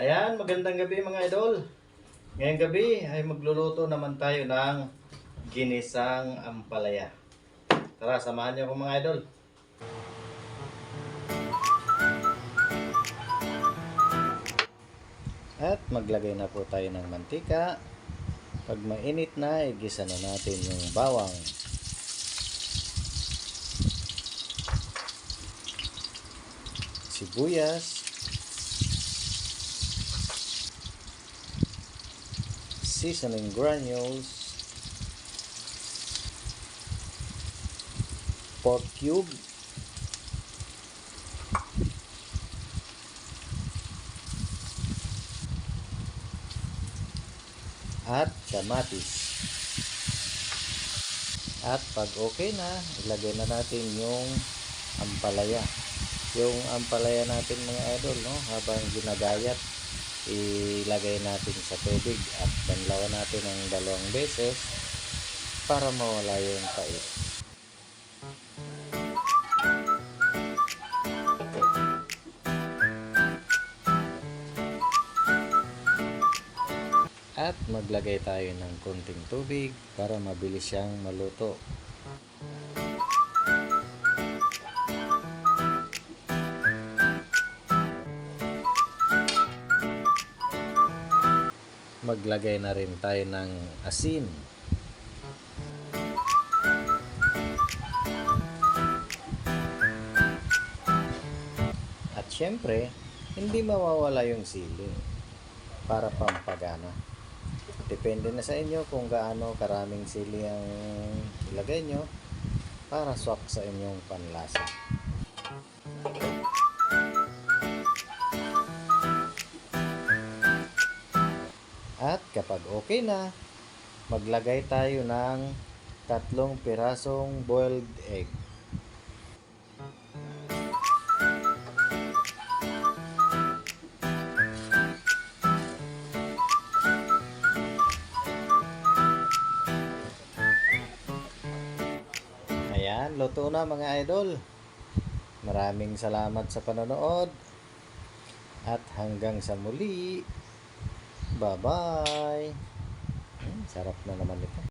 Ayan, magandang gabi mga idol. Ngayong gabi ay magluluto naman tayo ng ginisang ampalaya. Tara, samahan niyo ako mga idol. At maglagay na po tayo ng mantika. Pag mainit na, igisa na natin yung bawang. Sibuyas. Seasoning granules. Pork cube. At kamatis. At pag okay na, ilagay na natin yung ampalaya. Yung ampalaya natin mga idol, no? Habang ginagayat, ilagay natin sa tubig at banlawan natin ng 2 beses para mawala yung pait. At maglagay tayo ng konting tubig para mabilis siyang maluto. Maglagay na rin tayo ng asin. At syempre, hindi mawawala yung sili para pampagana. Depende na sa inyo kung gaano karaming sili ang ilagay nyo para swak sa inyong panlasa. At kapag okay na, maglagay tayo ng 3 pirasong boiled egg. Ayan, luto na mga idol. Maraming salamat sa panonood. At hanggang sa muli. Bye-bye. Sarap na naman ito.